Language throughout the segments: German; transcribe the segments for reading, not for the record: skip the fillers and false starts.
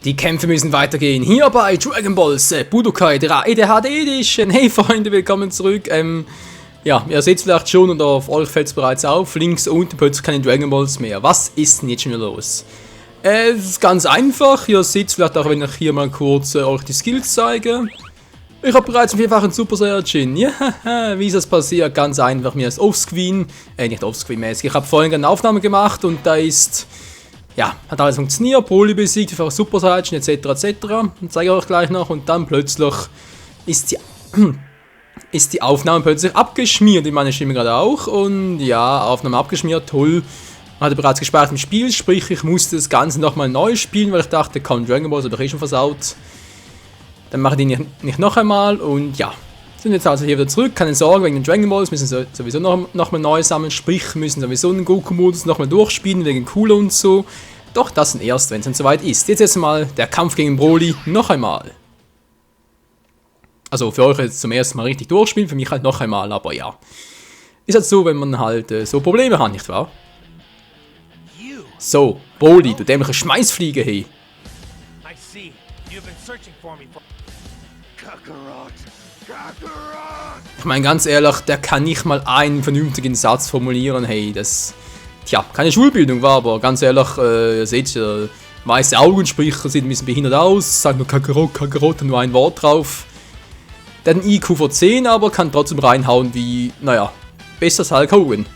Die Kämpfe müssen weitergehen. Hier bei Dragon Ball Z Budokai 3 HD Edition. Hey Freunde, willkommen zurück. Ja, ihr seht es vielleicht schon und auf euch fällt es bereits auf. Links unten plötzlich keine Dragon Balls mehr. Was ist denn jetzt schon wieder los? Es ist ganz einfach. Ihr seht es vielleicht auch, wenn ich hier mal kurz euch die Skills zeige. Ich habe bereits einen vierfachen Super Saiyajin. Ja, wie ist das passiert? Ganz einfach. Mir ist Offscreen, nicht Offscreen-mäßig. Ich habe vorhin eine Aufnahme gemacht und da ist... Ja, hat alles funktioniert, Broly besiegt, einfach Super Saiyajin etc. etc. Das zeige ich euch gleich noch und dann plötzlich ist die Aufnahme plötzlich abgeschmiert, in meiner Stimme gerade auch. Und ja, Aufnahme abgeschmiert, toll. Hatte bereits gespeichert im Spiel, sprich ich musste das Ganze nochmal neu spielen, weil ich dachte, kaum Dragon Ball, habe ich schon versaut. Dann mache ich die nicht noch einmal und ja. Sind jetzt also hier wieder zurück, keine Sorge, wegen den Dragon Balls müssen sie sowieso nochmal neu sammeln, sprich müssen sowieso den Goku-Modus nochmal durchspielen, wegen Cooler und so. Doch das dann erst, wenn es dann soweit ist. Jetzt erstmal der Kampf gegen Broly noch einmal. Also für euch jetzt zum ersten Mal richtig durchspielen, für mich halt noch einmal, aber ja. Ist halt so, wenn man halt so Probleme hat, nicht wahr? So, Broly, du dämliche Schmeißfliege, hey. Ich meine ganz ehrlich, der kann nicht mal einen vernünftigen Satz formulieren, hey, das... Tja, keine Schulbildung war, aber ganz ehrlich, ihr seht, weiße Augen, sprich, sieht ein bisschen behindert aus, sagt nur Kakarot, Kakarot, nur ein Wort drauf. Der hat einen IQ von 10, aber kann trotzdem reinhauen wie, naja, besser als Hulk Hogan.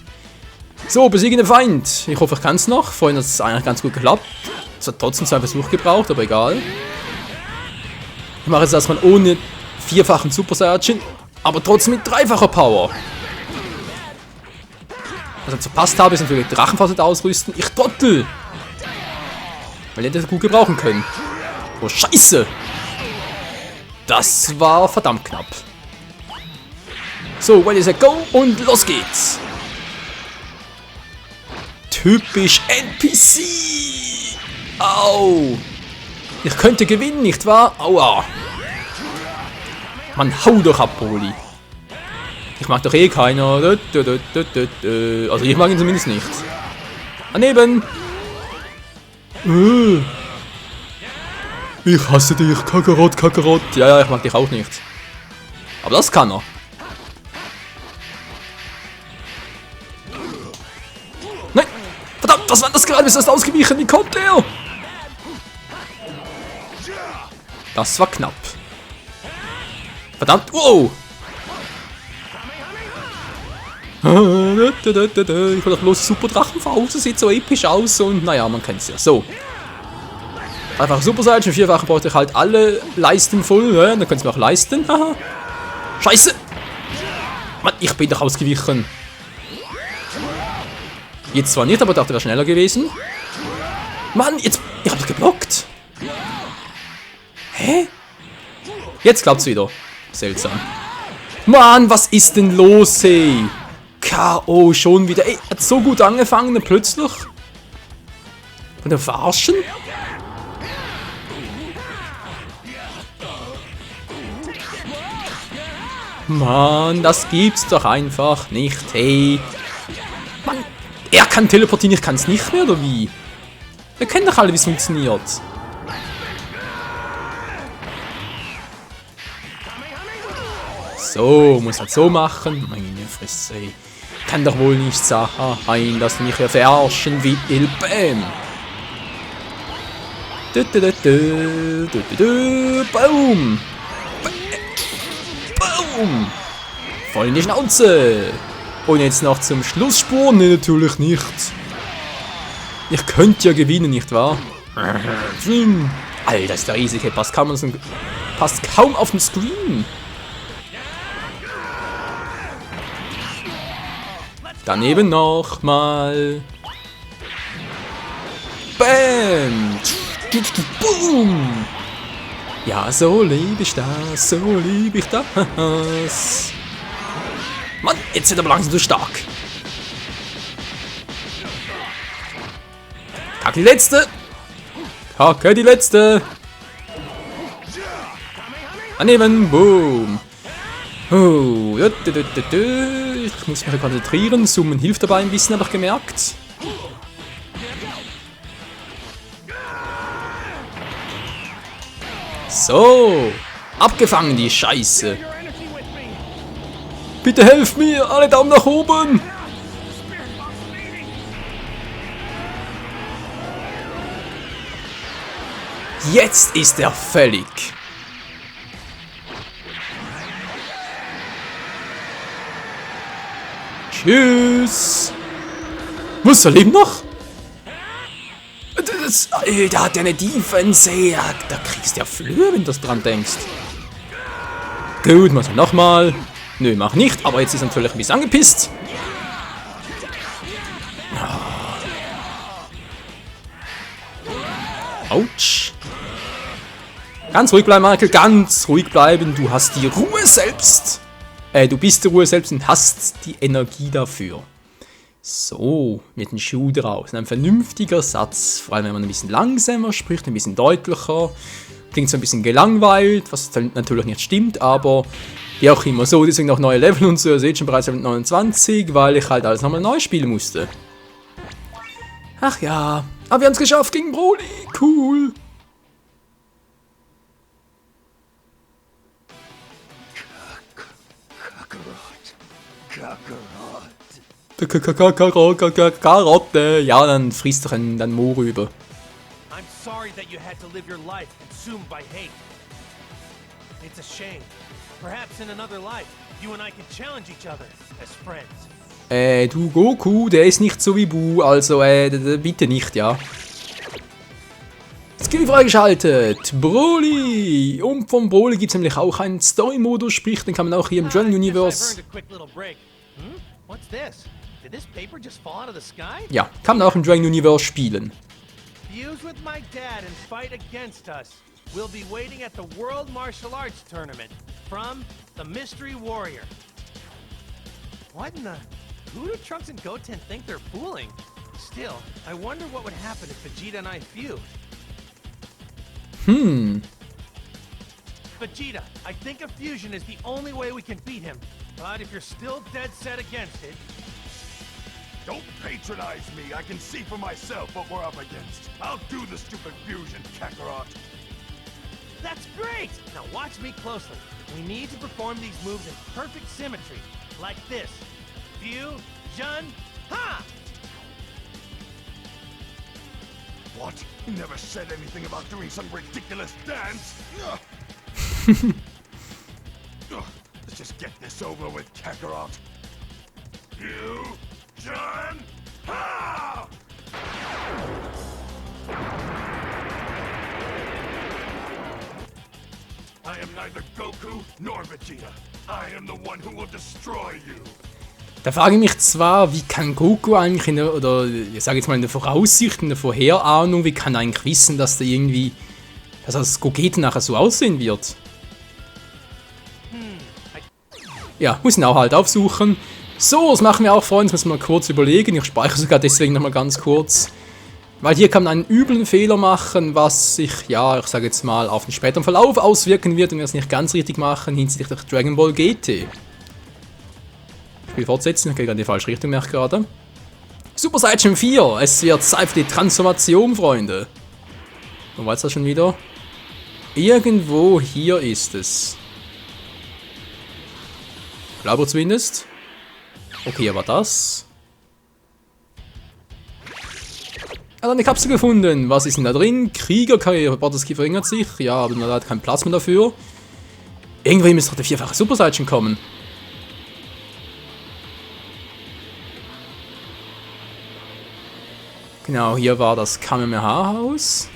So, besiegen den Feind. Ich hoffe, ich kann es noch. Vorhin hat es eigentlich ganz gut geklappt. Es hat trotzdem 2 Versuche gebraucht, aber egal. Ich mache jetzt erstmal ohne vierfachen Super Saiyajin, aber trotzdem mit dreifacher Power. Was ich verpasst habe, ist natürlich Drachenfaust ausrüsten. Ich Trottel! Weil ihr das gut gebrauchen können. Oh, Scheiße! Das war verdammt knapp. So, ready, set, go und los geht's! Typisch NPC! Au! Ich könnte gewinnen, nicht wahr? Aua! Man, hau doch ab, Broly. Ich mag doch eh keiner. Also ich mag ihn zumindest nicht. Daneben! Ich hasse dich, Kakarot, Kakarot. Ja, ich mag dich auch nicht. Aber das kann er. Nein! Verdammt, was war das gerade? Ist das ausgewichen? Wie kommt er? Das war knapp. Verdammt, wow! Ich will doch bloß Super Drachenfaust, das sieht so episch aus und naja, man kennt es ja. So. Einfach Super Saiyajin, vierfachen braucht ich halt alle Leisten voll, ja? Dann könnt ihr mir auch leisten. Haha. Scheiße! Mann, ich bin doch ausgewichen. Jetzt zwar nicht, aber dachte, wäre schneller gewesen. Mann, jetzt. Ich hab doch geblockt. Hä? Jetzt klappt's wieder. Seltsam. Mann, was ist denn los, hey? K.O. schon wieder. Ey, hat so gut angefangen, dann plötzlich. Von der Verarschen? Mann, das gibt's doch einfach nicht, hey. Mann, er kann teleportieren, ich kann's nicht mehr, oder wie? Wir kennen doch alle, wie es funktioniert. So, muss halt so machen. Meine Fresse, ey. Kann doch wohl nicht sein, dass du mich hier verarschen willst. Bam! Boom! Boom! Voll in die Schnauze! Und jetzt noch zum Schlussspur? Ne, natürlich nicht. Ich könnte ja gewinnen, nicht wahr? Alter, ist der riesige. Passt kaum auf den Screen. Daneben nochmal. Bam! Boom! Ja, so lieb ich das, so lieb ich das. Mann, jetzt wird er aber langsam so stark. Kacke, die letzte. Kacke, die letzte. Daneben, boom. Oh, ich muss mich konzentrieren. Zoomen hilft dabei ein bisschen, habe ich gemerkt. So, abgefangen die Scheiße. Bitte helft mir, alle Daumen nach oben. Jetzt ist er fällig. Tschüss. Was, er lebt noch? Da hat er eine Defense. Ja, da kriegst du ja Flöhe, wenn du das dran denkst. Gut, mach's nochmal. Nö, mach nicht, aber jetzt ist er natürlich ein bisschen angepisst. Autsch. Ganz ruhig bleiben, Michael, ganz ruhig bleiben. Du hast die Ruhe selbst. Du bist die Ruhe selbst und hast die Energie dafür. So, mit dem Schuh draus. Ein vernünftiger Satz, vor allem wenn man ein bisschen langsamer spricht, ein bisschen deutlicher. Klingt so ein bisschen gelangweilt, was natürlich nicht stimmt, aber wie auch immer. So, deswegen noch neue Level und so. Ihr seht schon bereits Level 29, weil ich halt alles nochmal neu spielen musste. Ach ja, aber wir haben es geschafft gegen Broly. Cool. Karotte. Ja, dann frisst doch dann Mo rüber. I'm sorry that you had to live your life consumed by hate. It's a shame. Perhaps in another life, you and I can challenge each other as friends. Du Goku, der ist nicht so wie Bu, also bitte nicht, ja. Skill freigeschaltet, Broly! Und vom Broly gibt es nämlich auch einen Story-Modus, sprich, den kann man auch hier im Dragon Universe. Ja, kann man auch im Dragon Universe spielen. Fuse with my dad and fight against us. We'll be waiting at the World Martial Arts Tournament from the Mystery Warrior. What in the... Who do Trunks and Goten think they're fooling? Still, I wonder what would happen if Vegeta and I fused. Vegeta, I think a fusion is the only way we can beat him. But if you're still dead set against it... Don't patronize me. I can see for myself what we're up against. I'll do the stupid fusion, Kakarot. That's great! Now watch me closely. We need to perform these moves in perfect symmetry. Like this. Fusion, ha! What? You never said anything about doing some ridiculous dance. Let's just get this over with, Kakarot. Fusion, ha! I am neither Goku nor Vegeta. I am the one who will destroy you. Da frage ich mich zwar, wie kann Goku eigentlich oder ich sage jetzt mal in der Voraussicht, in der Vorherahnung, wie kann er eigentlich wissen, dass da irgendwie, dass das Gogeta nachher so aussehen wird? Ja, muss ihn auch halt aufsuchen. So, das machen wir auch, Freunde, das müssen wir mal kurz überlegen. Ich speichere sogar deswegen nochmal ganz kurz. Weil hier kann man einen üblen Fehler machen, was sich, ja, ich sage jetzt mal, auf den späteren Verlauf auswirken wird, wenn wir es nicht ganz richtig machen, hinsichtlich der Dragon Ball GT. Spiel fortsetzen, ich gehe gerade in die falsche Richtung, merke gerade. Super Saiyan 4, es wird Zeit für die Transformation, Freunde. Wo war es das schon wieder? Irgendwo hier ist es. Glaube zumindest. Okay, aber das. Er hat eine Kapsel gefunden. Was ist denn da drin? Kriegerkarriere. Bartowski verringert sich. Ja, aber er hat keinen Platz mehr dafür. Irgendwie müsste doch der vierfache Super Saiyan kommen. Genau, hier war das Kamehameha-Haus.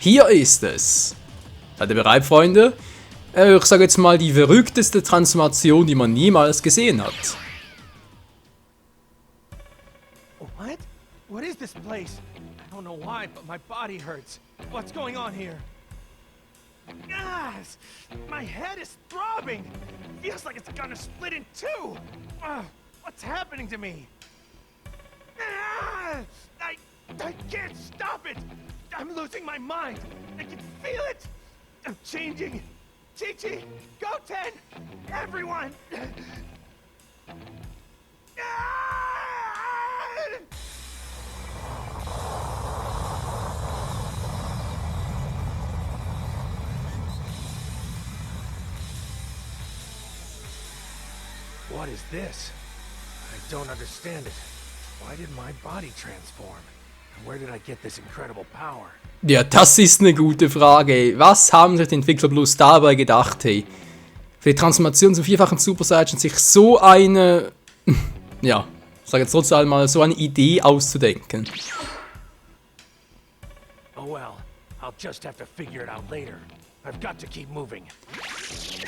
Hier ist es. Seid ihr bereit, Freunde? Ich sage jetzt mal die verrückteste Transformation, die man niemals gesehen hat. What? What is this place? I don't know why, but my body hurts. What's going on here? Yes! My head is throbbing! Feels like it's gonna split in two! What's happening to me? I can't stop it! I'm losing my mind! I can feel it! I'm changing! Chi-Chi! Goten! Everyone! What is this? I don't understand it. Why did my body transform? And where did I get this incredible power? Ja, das ist eine gute Frage. Was haben sich die Entwickler bloß dabei gedacht, hey? Für die Transformation zum vierfachen Super Saiyan sich so eine, ja, ich sage jetzt trotzdem mal, so eine Idee auszudenken. Oh well, I'll just have to figure it out later. I've got to keep moving.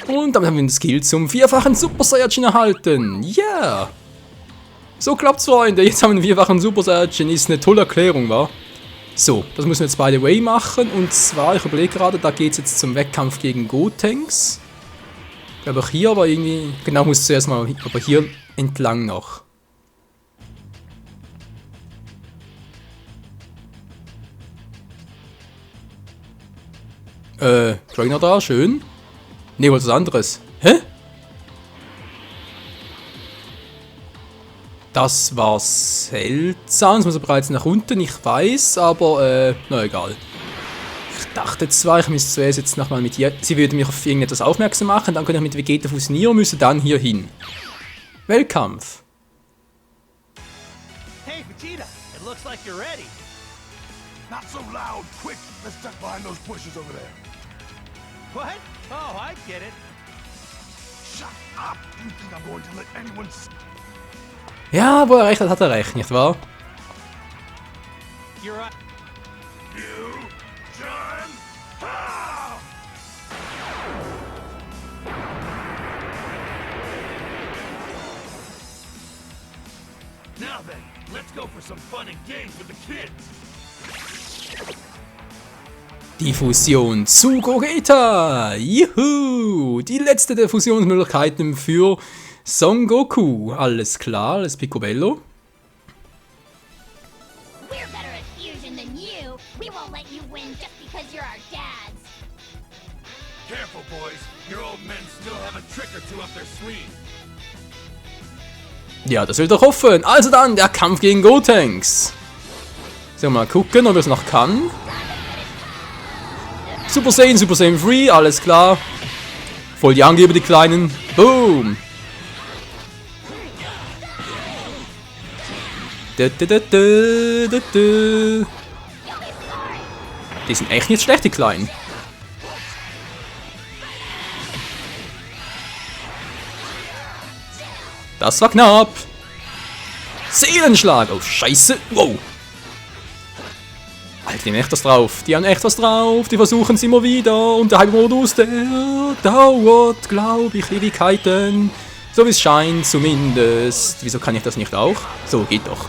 Und damit haben wir den Skill zum vierfachen Super Saiyajin erhalten. Ja! Yeah. So klappt's, Freunde. Jetzt haben wir einen vierfachen Super Saiyajin. Ist eine tolle Erklärung, wa? So, das müssen wir jetzt by the way machen. Und zwar, ich überlege gerade, da geht's jetzt zum Wettkampf gegen Gotenks. Ich glaube auch hier, aber irgendwie, genau, muss zuerst mal, aber hier entlang noch. Trainer da, schön. Ne, was anderes. Hä? Das war seltsam. Es muss bereits nach unten, ich weiß, aber na egal. Ich dachte zwar, ich müsste zuerst jetzt nochmal mit ihr. Sie würde mich auf irgendetwas aufmerksam machen, dann könnte ich mit Vegeta fusionieren, müsse dann hier hin. Wettkampf. Hey, Vegeta, it looks like you're ready. Not so loud! Quick! Let's duck behind those bushes over there. What? Oh, I get it. Shut up! You think I'm going to let anyone Ja, wo er recht hat, hat er recht, nicht wahr? You're right. you, John? Ah! Now then, let's go for some fun and games with the kids. Die Fusion zu Gogeta! Juhu! Die letzte der Fusionsmöglichkeiten für Son Goku. Alles klar, alles Picobello. We're better at fusion than you. We won't let you win just because you're our dads. Careful, boys. Your old men still have a trick or two up their sleeve. Ja, das will doch hoffen. Also dann, der Kampf gegen Gotenks. So, mal gucken, ob er es noch kann. Super Saiyan 3, alles klar. Voll die Angeber, die Kleinen. Boom. Die sind echt nicht schlecht, die Kleinen. Das war knapp. Seelenschlag. Oh, scheiße. Wow. Alter, die haben echt was drauf. Die haben echt was drauf. Die versuchen es immer wieder. Und der Hypermodus, der dauert, glaube ich, Ewigkeiten. So wie es scheint, zumindest. Wieso kann ich das nicht auch? So, geht doch.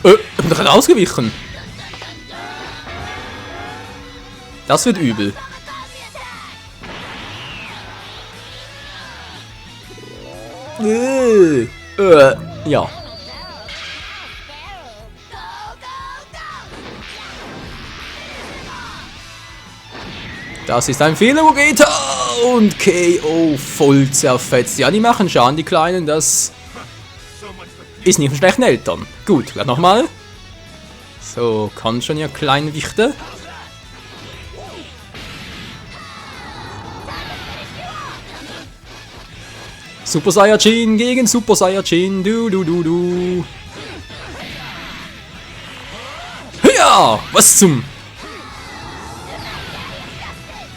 Ich bin doch gerade ausgewichen. Das wird übel. Ja. Das ist ein Fehler, Gogeta! Und KO voll zerfetzt. Ja, die machen Schaden, die Kleinen. Das ist nicht von schlechten Eltern. Gut, gerade nochmal. So, kann schon, ihr kleinen Wichte. Super Saiyajin gegen Super Saiyajin. Du. Ja, was zum...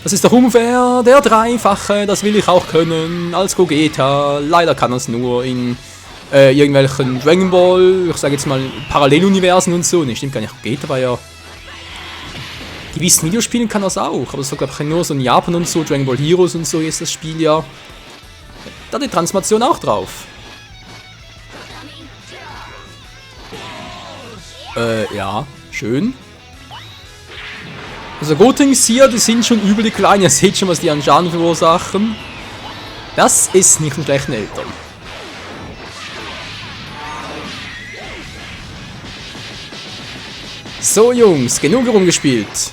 Das ist doch unfair, der Dreifache, das will ich auch können, als Gogeta. Leider kann er es nur in irgendwelchen Dragon Ball, ich sage jetzt mal Paralleluniversen und so. Ne, stimmt gar nicht, Gogeta war ja... Gewissen Videospielen kann er es auch, aber das war glaube ich nur so in Japan und so, Dragon Ball Heroes und so ist das Spiel ja. Da hat die Transformation auch drauf. Ja, schön. Also Gotenks hier, die sind schon übel die Kleinen. Ihr seht schon, was die an Schaden verursachen. Das ist nicht von schlechten Eltern. So Jungs, genug rumgespielt.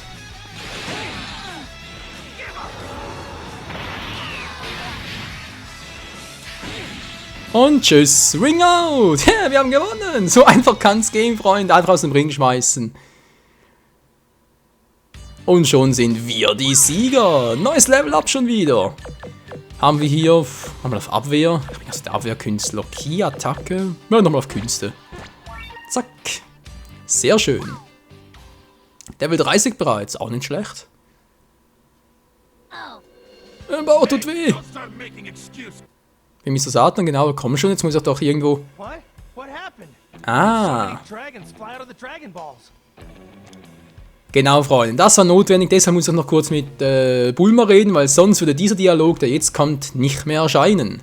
Und tschüss, Ring out! Ja, wir haben gewonnen! So einfach kann's gehen, Freunde. Einfach aus dem Ring schmeißen. Und schon sind wir die Sieger. Neues Level Up schon wieder. Haben wir hier auf Abwehr. Ich bin also der Abwehrkünstler. Ki-Attacke. Ja, nochmal auf Künste. Zack. Sehr schön. Level 30 bereits. Auch nicht schlecht. Bauer tut weh. Don't start making excuses. Wie Mr. Satan, genau. Komm schon, jetzt muss ich doch irgendwo... What? What happened? Ah. So many dragons fly out of the Dragon Balls. Genau, Freunde. Das war notwendig. Deshalb muss ich noch kurz mit Bulma reden, weil sonst würde dieser Dialog, der jetzt kommt, nicht mehr erscheinen.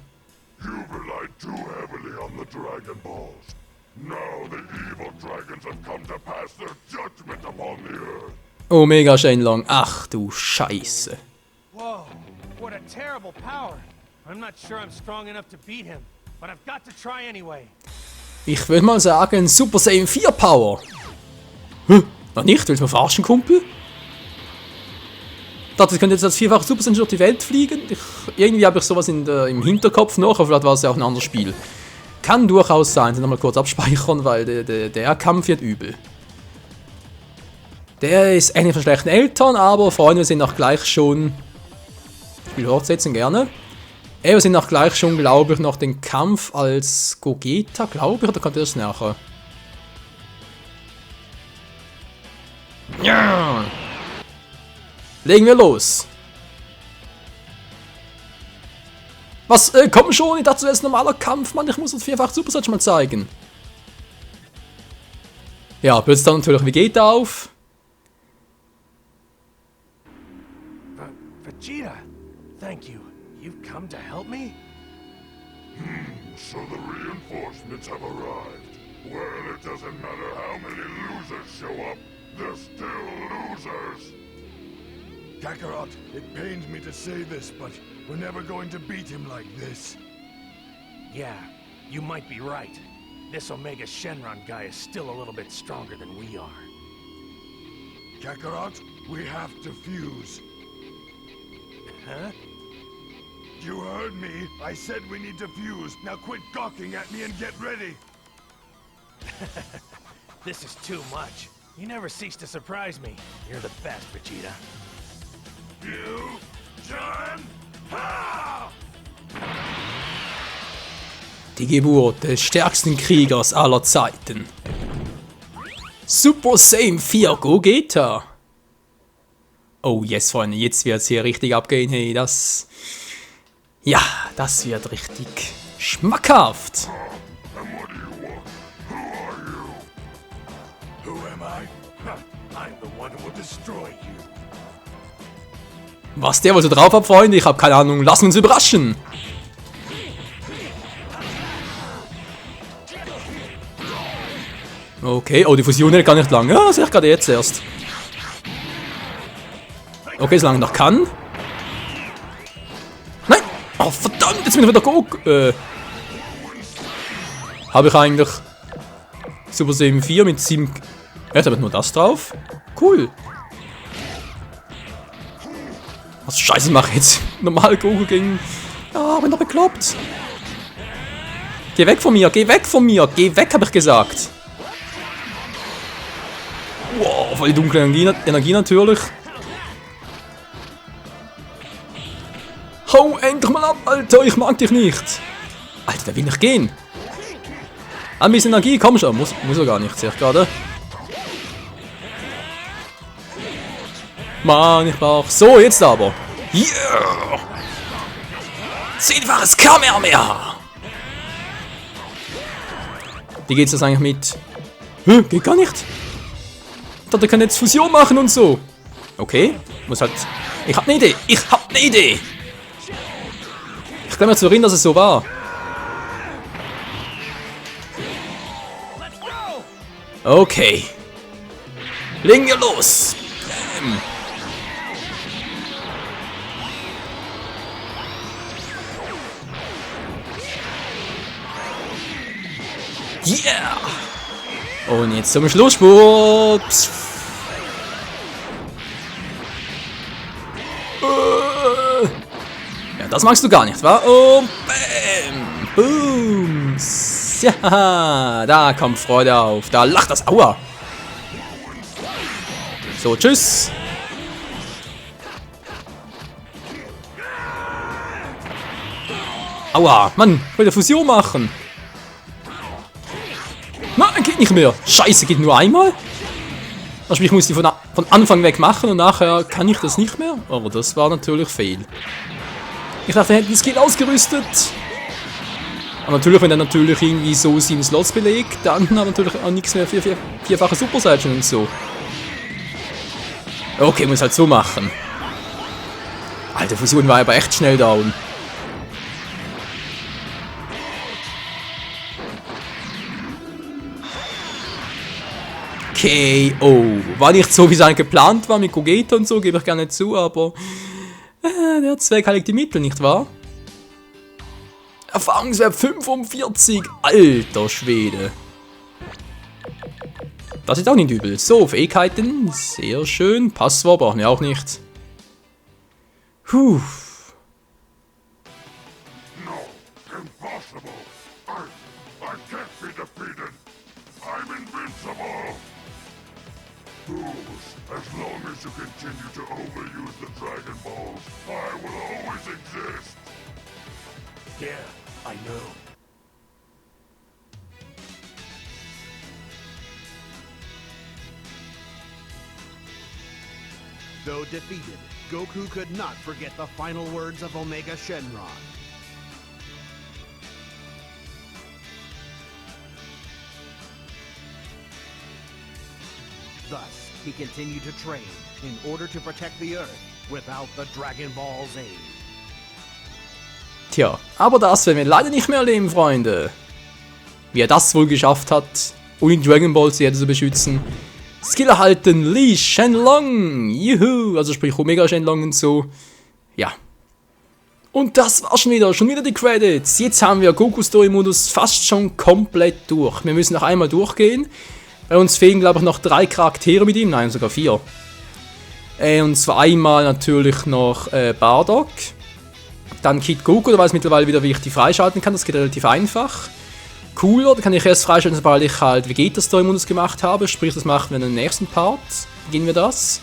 You relied too heavily on the Dragon Balls. Now the evil dragons have come to pass their judgment upon the earth. Omega Shenlong. Ach du Scheiße. Whoa, what a terrible power. I'm not sure I'm strong enough to beat him, but I've got to try anyway. Ich würde mal sagen, Super Saiyan 4 Power. Noch nicht? Willst du mich verarschen, Kumpel? Ich dachte, ich könnte jetzt als vierfacher Super Saiyan durch die Welt fliegen. Irgendwie habe ich sowas im Hinterkopf noch, aber vielleicht war es ja auch ein anderes Spiel. Kann durchaus sein. Ich nochmal kurz abspeichern, weil der Kampf wird übel. Der ist eigentlich von schlechten Eltern, aber Freunde, wir sind auch gleich schon... Spiel fortsetzen, gerne. Wir sind auch gleich schon, glaube ich, noch den Kampf als Gogeta, glaube ich, oder kommt das nachher? Ja. Legen wir los. Was? Komm schon, ich dachte, das ist ein normaler Kampf, Mann, ich muss das vierfach Super Saiyan mal zeigen. Ja, plötzlich dann natürlich Vegeta auf. Vegeta, thank you. You've come to help me? So the reinforcements have arrived. Well, it doesn't matter how many losers show up. They're still losers. Kakarot, it pains me to say this, but we're never going to beat him like this. Yeah, you might be right. This Omega Shenron guy is still a little bit stronger than we are. Kakarot, we have to fuse. Huh? You heard me. I said we need to fuse. Now quit gawking at me and get ready. This is too much. You never cease to surprise me. You're the best, Vegeta. You, John, ha! Die Geburt des stärksten Kriegers aller Zeiten. Super Saiyan 4 Gogeta. Oh yes, Freunde, jetzt wird es hier richtig abgehen. Hey, das... Ja, das wird richtig schmackhaft. And what do you want? Who are you? Who am I? Huh, I'm the one who will destroy you. Was der wohl so drauf hat, Freunde? Ich habe keine Ahnung. Lassen wir uns überraschen. Okay, oh, die Fusion hält gar nicht lang. Ja, das sehe ich gerade jetzt erst. Okay, solange ich noch kann. Nein! Oh, verdammt, jetzt bin ich wieder Gog. Habe ich eigentlich Super Saiyan 4 mit 7... Jetzt habe ich nur das drauf. Cool. Was Scheiße mache ich jetzt? Normal Goku gegen... Ja, bin doch bekloppt. Geh weg von mir, geh weg von mir. Geh weg, habe ich gesagt. Wow, voll die dunkle Energie natürlich. Hau endlich mal ab, Alter, ich mag dich nicht. Alter, der will nicht gehen. Ein bisschen Energie, komm schon. Muss er gar nicht, sehe ich gerade. Mann, ich brauch... So, jetzt aber. Yeah! 10-faches Kamehameha! Wie geht's das eigentlich mit... Geht gar nicht. Ich dachte, der kann jetzt Fusion machen und so. Okay, muss halt... Ich hab ne Idee, ich hab ne Idee. Ich kann mir zu erinnern, dass es so war. Okay. Legen wir los. Yeah! Und jetzt zum Schlussspurt. Ja, das magst du gar nicht, wa? Oh, bam! Boom! Ja, da kommt Freude auf. Da lacht das. Aua! So, tschüss! Aua, Mann, ich will eine Fusion machen. Nein, geht nicht mehr. Scheiße, geht nur einmal? Also ich muss die von Anfang weg machen und nachher kann ich das nicht mehr? Aber das war natürlich fail. Ich dachte, wir hätten den Skill ausgerüstet. Aber natürlich, wenn er natürlich irgendwie so 7 Slots belegt, dann hat er natürlich auch nichts mehr für vierfache Super Saiyan und so. Okay, muss halt so machen. Alter, Fusion war aber echt schnell down. KO. War nicht so, wie es eigentlich geplant war mit Gogeta und so, gebe ich gar nicht zu, aber der Zweck heiligt die Mittel, nicht wahr? Erfahrungswert 45, alter Schwede. Das ist auch nicht übel. So, Fähigkeiten, sehr schön. Passwort brauchen wir auch nicht. Puh. No, impossible. I can't be defeated. I'm invincible. Fools, as long as you continue to overuse the Dragon Balls, I will always exist. Yeah, I know. Though defeated, Goku could not forget the final words of Omega Shenron. Thus, he continued to train in order to protect the Earth without the Dragon Ball's aid. Tja, aber das werden wir leider nicht mehr erleben, Freunde. Wie er das wohl geschafft hat, ohne Dragon Ball Z zu beschützen. Skill erhalten, Li Shenlong. Juhu, also sprich Omega Shenlong und so. Ja. Und das war schon wieder die Credits. Jetzt haben wir Goku Story Modus fast schon komplett durch. Wir müssen noch einmal durchgehen. Bei uns fehlen, glaube ich, noch 3 Charaktere mit ihm. Nein, sogar 4. Und zwar einmal natürlich noch Bardock. Dann Kid Goku, da weiß ich mittlerweile wieder, wie ich die freischalten kann. Das geht relativ einfach. Cooler, da kann ich erst freischalten, sobald ich halt Vegeta Story Modus gemacht habe. Sprich, das machen wir in den nächsten Part. Beginnen wir das.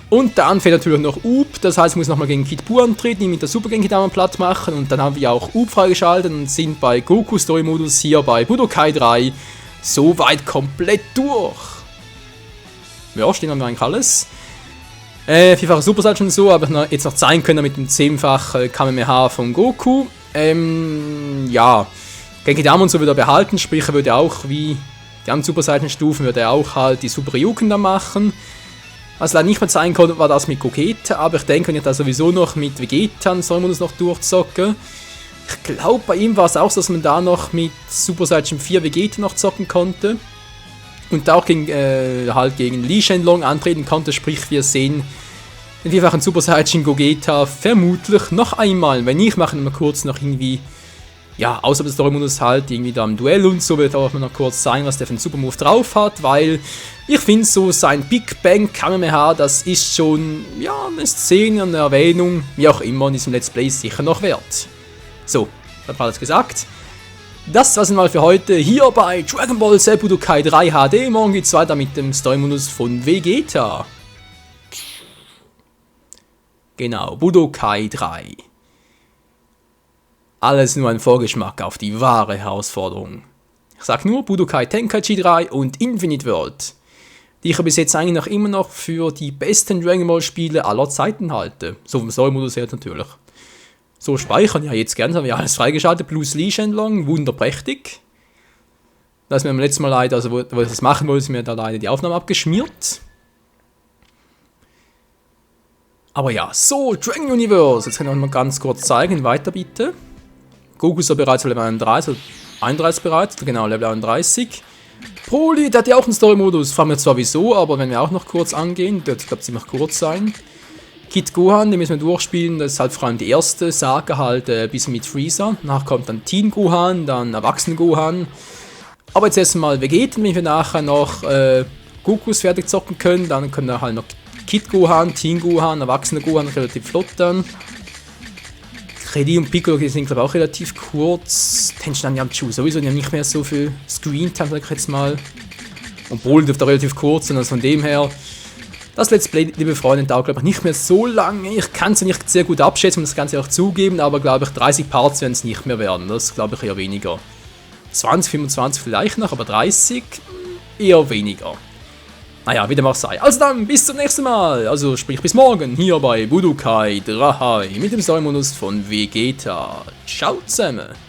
Und dann fehlt natürlich noch Up. Das heißt, ich muss nochmal gegen Kid Buu antreten, ihn mit der Super Genki Dame platt machen. Und dann haben wir auch Up freigeschaltet und sind bei Goku Story Modus hier bei Budokai 3 soweit komplett durch. Ja, stehen haben wir eigentlich alles. 4-fache Super Saiyan und so, aber ich jetzt noch zeigen können mit dem 10-fach Kamehameha von Goku. Ja, Genki Dama und so wieder behalten, sprich er würde auch wie die anderen Super Saiyan Stufen, würde er auch halt die Super Ryuken da machen. Was leider nicht mehr zeigen konnte, war das mit Gogeta, aber ich denke, wenn ich da sowieso noch mit Vegeta soll man das noch durchzocken. Ich glaube, bei ihm war es auch so, dass man da noch mit Super Saiyan 4 Vegeta noch zocken konnte. Und auch halt gegen Li Shenlong antreten konnte, sprich wir sehen den vierfachen Super Saiyan Gogeta vermutlich noch einmal. Wenn nicht, machen wir kurz noch irgendwie, ja, außer des Story-Modus halt irgendwie da im Duell und so, wird auch mal noch kurz zeigen, was der für einen Super Move drauf hat, weil ich finde so sein Big Bang Kamehameha, das ist schon, ja, eine Szene, eine Erwähnung, wie auch immer in diesem Let's Play sicher noch wert. So, das war alles gesagt. Das war's mal für heute hier bei Dragon Ball Z Budokai 3 HD. Morgen geht's weiter mit dem Story-Modus von Vegeta. Genau, Budokai 3. Alles nur ein Vorgeschmack auf die wahre Herausforderung. Ich sag nur Budokai Tenkaichi 3 und Infinite World, die ich bis jetzt eigentlich noch immer noch für die besten Dragon Ball Spiele aller Zeiten halte. So vom Story-Modus her natürlich. So, speichern, ja jetzt gerne, haben wir alles freigeschaltet, plus Li Shenlong, wunderprächtig. Da ist mir beim letzten Mal leider, also wo ich das machen wollte, ist mir da leider die Aufnahme abgeschmiert. Aber ja, so, Dragon Universe, jetzt kann ich euch mal ganz kurz zeigen, weiter bitte. Goku ist ja bereits Level 31, 31 bereits, genau, Level 31. Broly, der hat ja auch einen Story-Modus, fragen wir zwar wieso, aber wenn wir auch noch kurz angehen, der wird, glaube ich, ziemlich kurz sein. Kid Gohan, den müssen wir durchspielen, das ist halt vor allem die erste Saga, halt ein bisschen mit Freezer. Danach kommt dann Teen Gohan, dann Erwachsen Gohan. Aber jetzt erstmal Vegeta, wenn wir nachher noch Gokus fertig zocken können, dann können wir halt noch Kid Gohan, Teen Gohan, Erwachsener Gohan relativ flott dann. Kredi und Piccolo sind glaube ich auch relativ kurz. Tenshinhan Yamchu sowieso, die haben nicht mehr so viel Screentime, sag ich jetzt mal. Und Broly dürfte auch relativ kurz sein, also von dem her Das Let's Play, liebe Freunde, dauert glaube ich nicht mehr so lange. Ich kann es nicht sehr gut abschätzen, muss das Ganze auch zugeben, aber glaube ich 30 Parts werden es nicht mehr werden. Das glaube ich eher weniger. 20, 25 vielleicht noch, aber 30 eher weniger. Naja, wie dem auch sei. Also dann, bis zum nächsten Mal. Also sprich bis morgen hier bei Budokai 3 mit dem Story-Modus von Vegeta. Ciao zusammen.